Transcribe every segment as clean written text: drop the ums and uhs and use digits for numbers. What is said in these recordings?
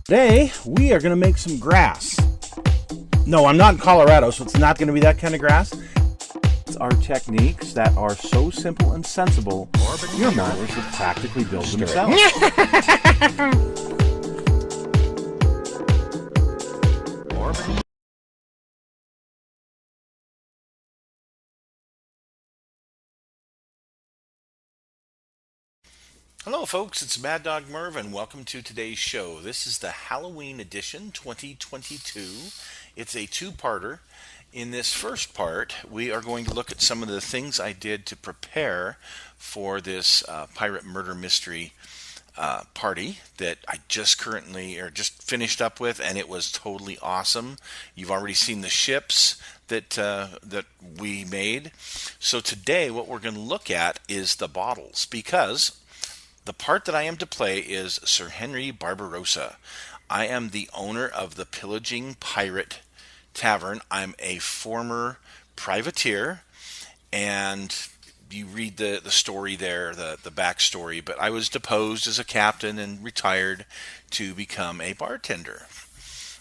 Today, we are going to make some grass. No, I'm not in Colorado, so it's not going to be that kind of grass. It's our techniques that are so simple and sensible, your mowers will practically build themselves. Hello, folks. It's Mad Dog Merv, and welcome to today's show. This is the Halloween edition 2022. It's a two-parter. In this first part, we are going to look at some of the things I did to prepare for this pirate murder mystery party that I just finished up with, and it was totally awesome. You've already seen the ships that we made. So today, what we're going to look at is the bottles, because the part that I am to play is Sir Henry Barbarossa. I am the owner of the Pillaging Pirate Tavern. I'm a former privateer, and you read the story there, the backstory, but I was deposed as a captain and retired to become a bartender.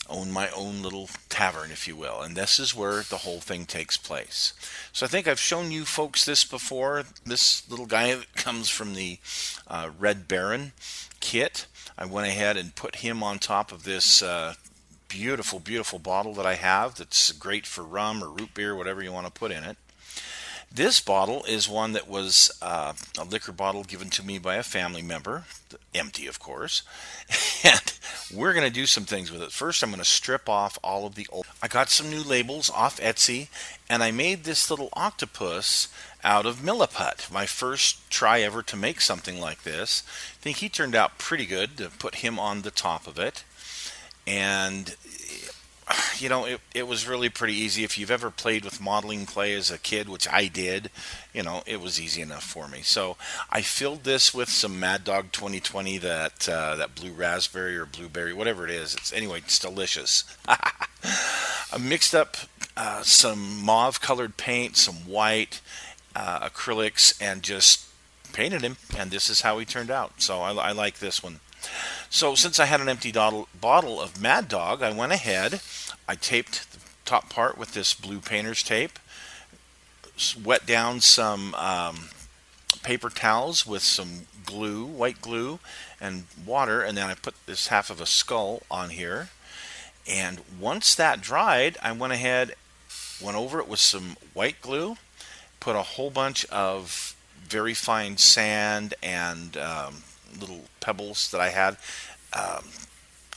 Own my own little tavern, if you will, and this is where the whole thing takes place. So I think I've shown you folks this before. This little guy that comes from the Red Baron kit. I went ahead and put him on top of this beautiful, beautiful bottle that I have that's great for rum or root beer, whatever you want to put in it. This bottle is one that was a liquor bottle given to me by a family member, empty, of course. And we're going to do some things with it. First, I'm going to strip off all of the old. I got some new labels off Etsy, and I made this little octopus out of Milliput. My first try ever to make something like this. I think he turned out pretty good to put him on the top of it. And it was really pretty easy. If you've ever played with modeling clay as a kid, which I did, it was easy enough for me. So I filled this with some Mad Dog 2020, that blue raspberry or blueberry, whatever it is. It's delicious. I mixed up some mauve colored paint, some white acrylics, and just painted him. And this is how he turned out. So I like this one. So since I had an empty bottle of Mad Dog, I went ahead, I taped the top part with this blue painter's tape, wet down some paper towels with some glue, white glue, and water, and then I put this half of a skull on here. And once that dried, I went ahead, went over it with some white glue, put a whole bunch of very fine sand and little pebbles that I had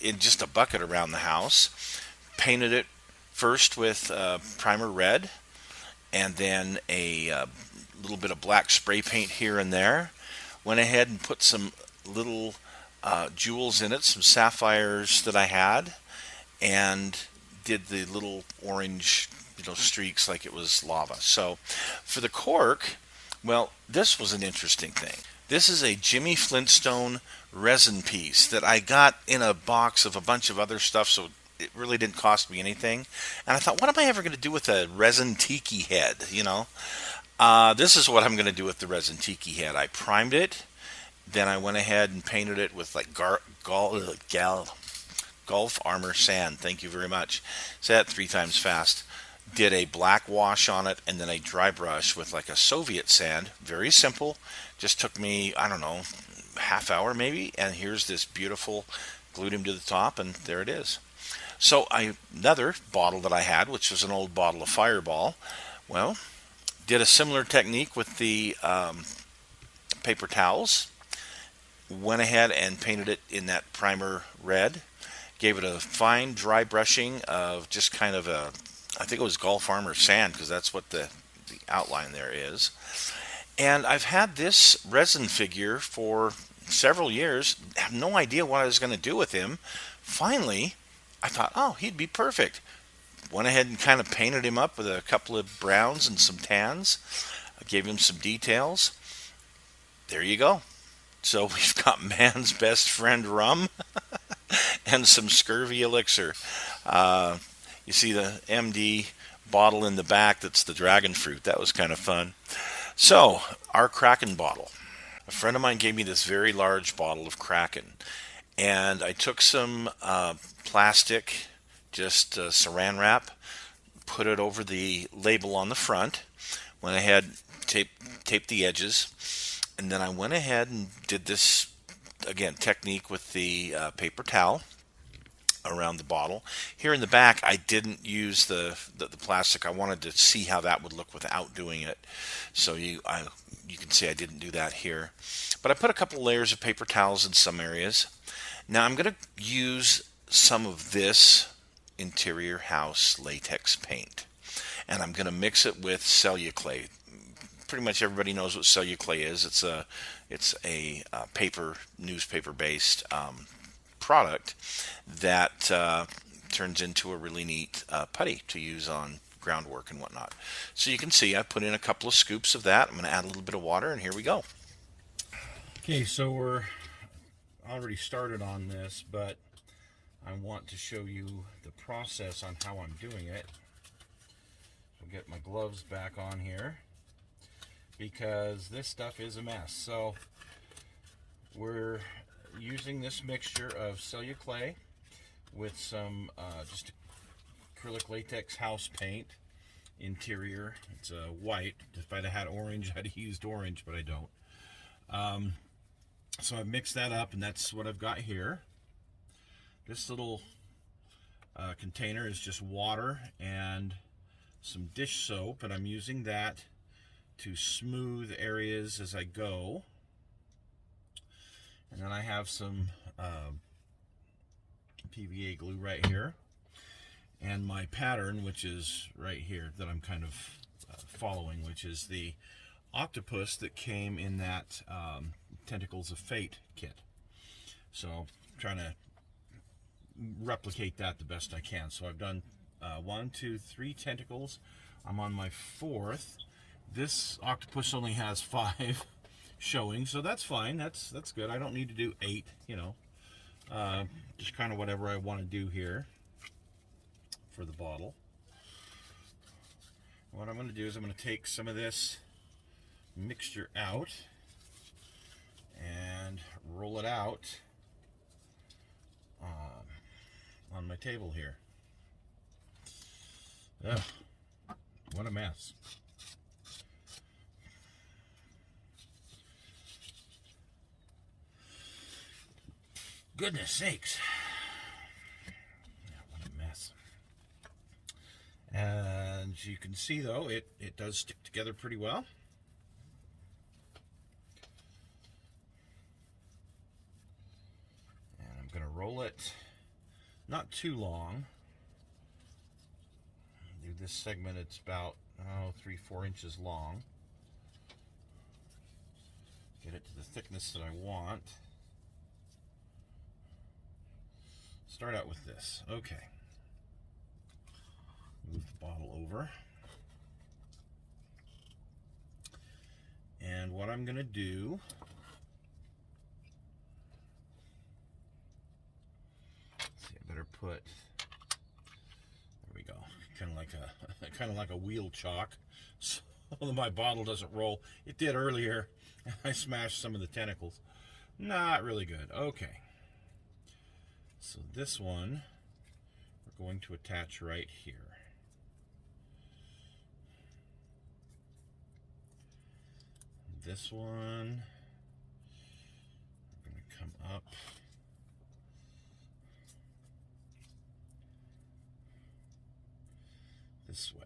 in just a bucket around the house. Painted it first with primer red, and then a little bit of black spray paint here and there. Went ahead and put some little jewels in it, some sapphires that I had, and did the little orange streaks like it was lava. So for the cork, well, this was an interesting thing. This is a Jimmy Flintstone resin piece that I got in a box of a bunch of other stuff, so it really didn't cost me anything. And I thought, what am I ever going to do with a resin tiki head, This is what I'm going to do with the resin tiki head. I primed it, then I went ahead and painted it with like Gulf Armor sand. Thank you very much. Say that 3 times fast. Did a black wash on it, and then a dry brush with like a Soviet sand. Very simple. Just took me, I don't know, half hour maybe, and here's this beautiful, glued him to the top, and there it is. So another bottle that I had, which was an old bottle of Fireball, well, did a similar technique with the paper towels. Went ahead and painted it in that primer red. Gave it a fine dry brushing of just kind of I think it was Gulf Armor sand, because that's what the outline there is. And I've had this resin figure for several years. I have no idea what I was going to do with him. Finally, I thought, oh, he'd be perfect. Went ahead and kind of painted him up with a couple of browns and some tans. I gave him some details. There you go. So we've got man's best friend rum and some scurvy elixir. You see the MD bottle in the back, that's the dragon fruit. That was kind of fun. So, our Kraken bottle. A friend of mine gave me this very large bottle of Kraken. And I took some plastic, just saran wrap, put it over the label on the front. Went ahead, taped the edges, and then I went ahead and did this again technique with the paper towel around the bottle. Here in the back, I didn't use the plastic. I wanted to see how that would look without doing it. So you can see I didn't do that here. But I put a couple layers of paper towels in some areas. Now I'm going to use some of this interior house latex paint, and I'm going to mix it with Celluclay. Pretty much everybody knows what Celluclay is. It's a paper newspaper based product that turns into a really neat putty to use on groundwork and whatnot. So you can see I put in a couple of scoops of that. I'm going to add a little bit of water, and here we go. Okay, so we're already started on this, but I want to show you the process on how I'm doing it. I'll get my gloves back on here because this stuff is a mess. So we're using this mixture of Celluclay with some just acrylic latex house paint interior. It's a white. If I'd have had orange, I'd have used orange, but I don't. So I've mixed that up, and that's what I've got here. This little container is just water and some dish soap, and I'm using that to smooth areas as I go. And then I have some PVA glue right here, and my pattern, which is right here, that I'm kind of following, which is the octopus that came in that Tentacles of Fate kit. So I'm trying to replicate that the best I can. So I've done 1, 2, 3 tentacles. I'm on my 4th. This octopus only has 5 showing, so that's fine. That's good. I don't need to do 8, you know. Just kind of whatever I want to do here for the bottle. What I'm going to do is I'm going to take some of this mixture out and roll it out on my table here. Ugh, what a mess. Goodness sakes. Yeah, what a mess. And you can see, though, it does stick together pretty well. And I'm going to roll it not too long. Do this segment, it's about 3-4 inches long. Get it to the thickness that I want. Start out with this. Okay. Move the bottle over. And what I'm going to do, see, I better put, there we go, kind of like a wheel chalk, so my bottle doesn't roll. It did earlier. I smashed some of the tentacles. Not really good. Okay. So this one we're going to attach right here. This one, we're going to come up this way.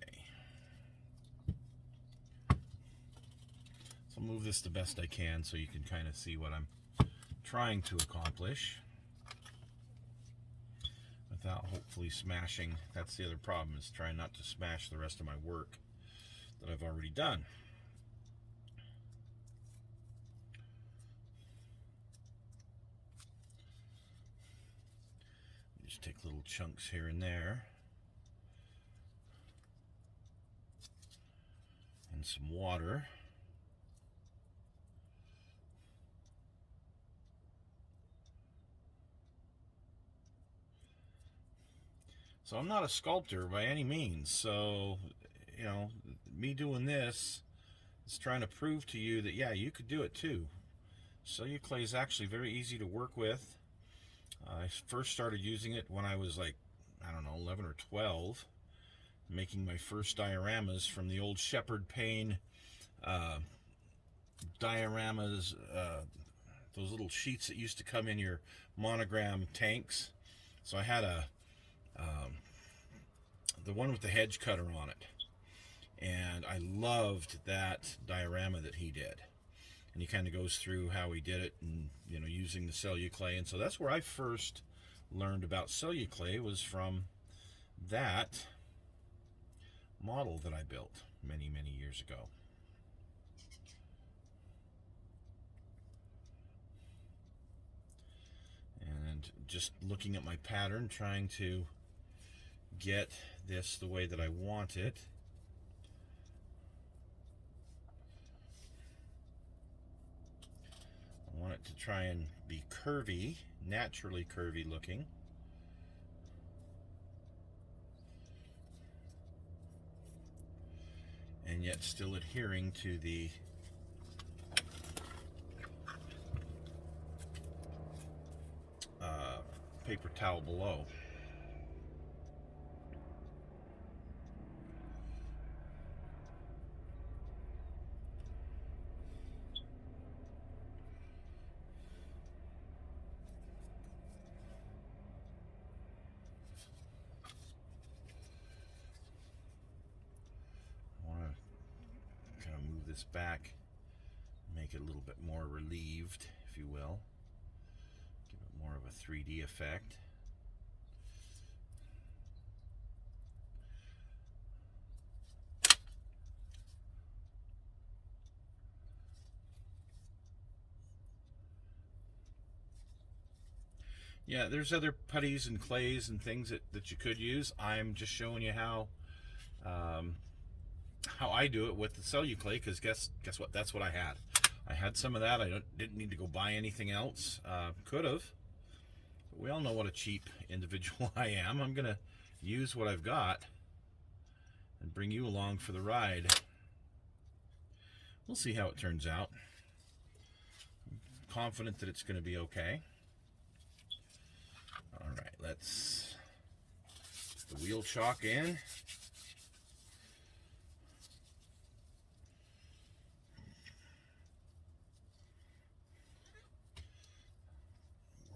So I'll move this the best I can so you can kind of see what I'm trying to accomplish without hopefully smashing. That's the other problem, is trying not to smash the rest of my work that I've already done. Just take little chunks here and there. And some water. So I'm not a sculptor by any means, so, you know, me doing this is trying to prove to you that, yeah, you could do it too. Celluclay is actually very easy to work with. I first started using it when I was like, I don't know, 11 or 12, making my first dioramas from the old Shepherd Payne dioramas, those little sheets that used to come in your monogram tanks. So I had the one with the hedge cutter on it, and I loved that diorama that he did. And he kind of goes through how he did it, and using the Celluclay. And so that's where I first learned about Celluclay, was from that model that I built many years ago. And just looking at my pattern, trying to get this the way that I want it. I want it to try and be curvy, naturally curvy looking. And yet still adhering to the paper towel below. I want to kind of move this back, make it a little bit more relieved, if you will. Give it more of a 3D effect. Yeah, there's other putties and clays and things that you could use. I'm just showing you how I do it with the Celluclay, because guess what? That's what I had. I had some of that. I didn't need to go buy anything else. Could have. But we all know what a cheap individual I am. I'm going to use what I've got and bring you along for the ride. We'll see how it turns out. I'm confident that it's going to be okay. All right, let's put the wheel chalk in.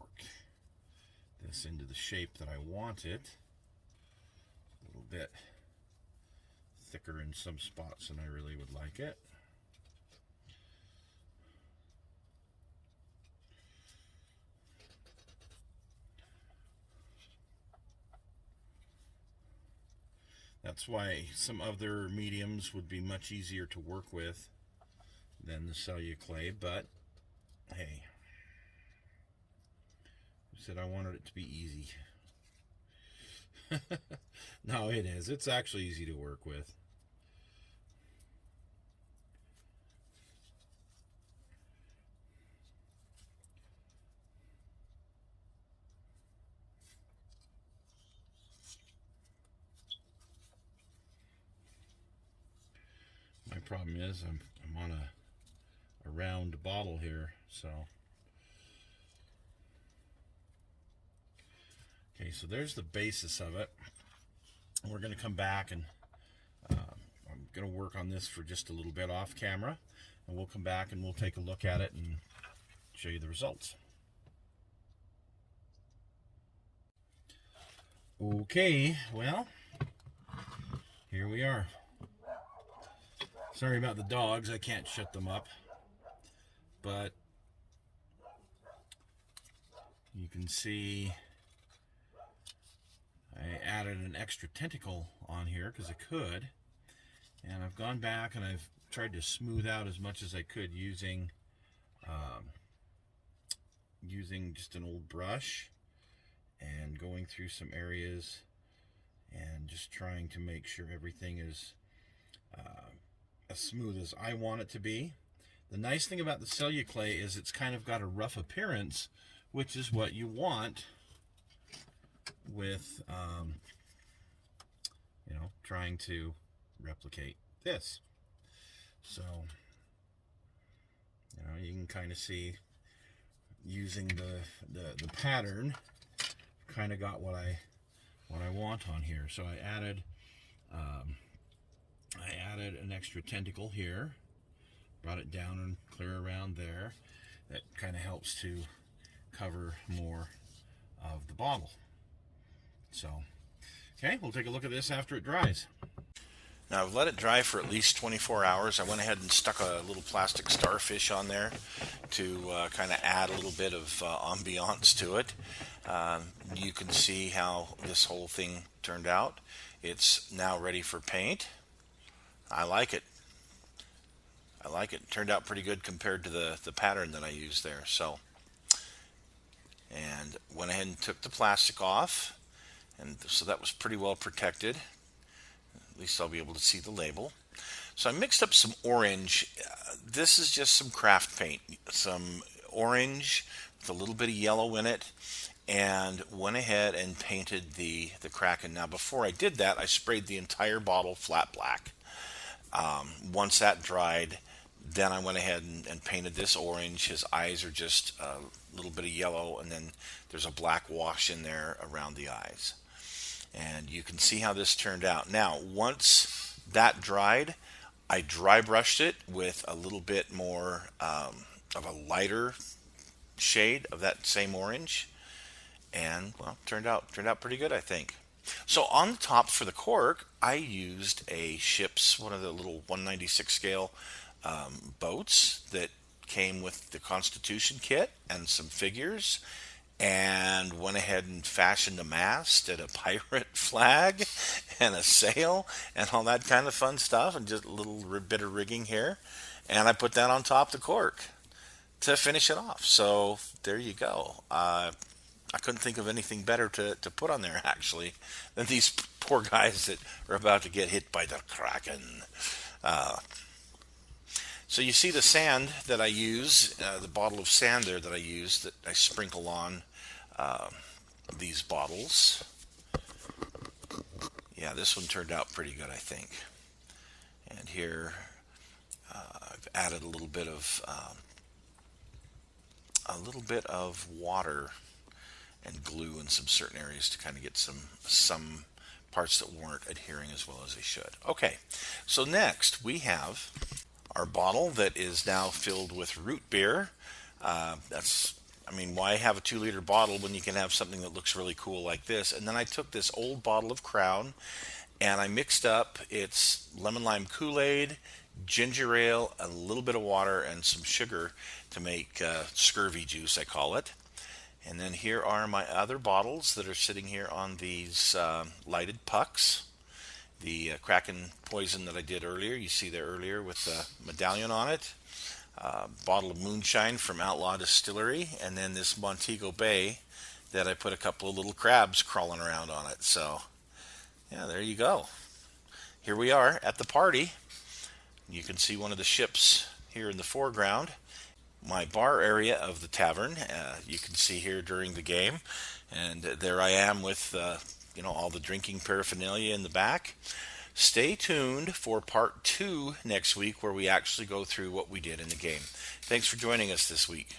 Work this into the shape that I want it. A little bit thicker in some spots than I really would like it. That's why some other mediums would be much easier to work with than the Celluclay, but hey, I said I wanted it to be easy. No, it is. It's actually easy to work with. My problem is I'm on a round bottle here, so. Okay, so there's the basis of it. We're going to come back and I'm going to work on this for just a little bit off camera, and we'll come back and we'll take a look at it and show you the results. Okay, well, here we are. Sorry about the dogs, I can't shut them up, but you can see I added an extra tentacle on here because I could, and I've gone back and I've tried to smooth out as much as I could using just an old brush and going through some areas and just trying to make sure everything is as smooth as I want it to be. The nice thing about the Celluclay is it's kind of got a rough appearance, which is what you want with trying to replicate this. So you can kind of see, using the pattern kind of got what I want on here. So I added an extra tentacle here, brought it down and clear around there. That kind of helps to cover more of the bottle. So, okay, we'll take a look at this after it dries. Now I've let it dry for at least 24 hours. I went ahead and stuck a little plastic starfish on there to kind of add a little bit of ambiance to it. You can see how this whole thing turned out. It's now ready for paint. I like it. It turned out pretty good compared to the pattern that I used there. So, and went ahead and took the plastic off, and so that was pretty well protected. At least I'll be able to see the label. So I mixed up some orange. This is just some craft paint. Some orange with a little bit of yellow in it, and went ahead and painted the Kraken. Now before I did that, I sprayed the entire bottle flat black. Once that dried, then I went ahead and painted this orange. His eyes are just a little bit of yellow, and then there's a black wash in there around the eyes. And you can see how this turned out. Now, once that dried, I dry brushed it with a little bit more of a lighter shade of that same orange, and well, turned out pretty good, I think. So on the top for the cork, I used a ship's one of the little 196 scale boats that came with the Constitution kit and some figures, and went ahead and fashioned a mast and a pirate flag and a sail and all that kind of fun stuff, and just a little bit of rigging here, and I put that on top of the cork to finish it off. So there you go. I couldn't think of anything better to put on there, actually, than these poor guys that are about to get hit by the Kraken. So you see the sand that I use, the bottle of sand there that I use, that I sprinkle on these bottles. Yeah, this one turned out pretty good, I think. And here I've added a little bit of water and glue in some certain areas to kind of get some parts that weren't adhering as well as they should. Okay, so next we have our bottle that is now filled with root beer. Why have a 2-liter bottle when you can have something that looks really cool like this? And then I took this old bottle of Crown and I mixed up its lemon lime Kool-Aid, ginger ale, a little bit of water, and some sugar to make scurvy juice, I call it. And then here are my other bottles that are sitting here on these lighted pucks. The Kraken poison that I did earlier, you see there earlier with the medallion on it. Bottle of moonshine from Outlaw Distillery, and then this Montego Bay that I put a couple of little crabs crawling around on it. So, yeah, there you go. Here we are at the party. You can see one of the ships here in the foreground. My bar area of the tavern, you can see here during the game. And there I am with all the drinking paraphernalia in the back. Stay tuned for part 2 next week, where we actually go through what we did in the game. Thanks for joining us this week.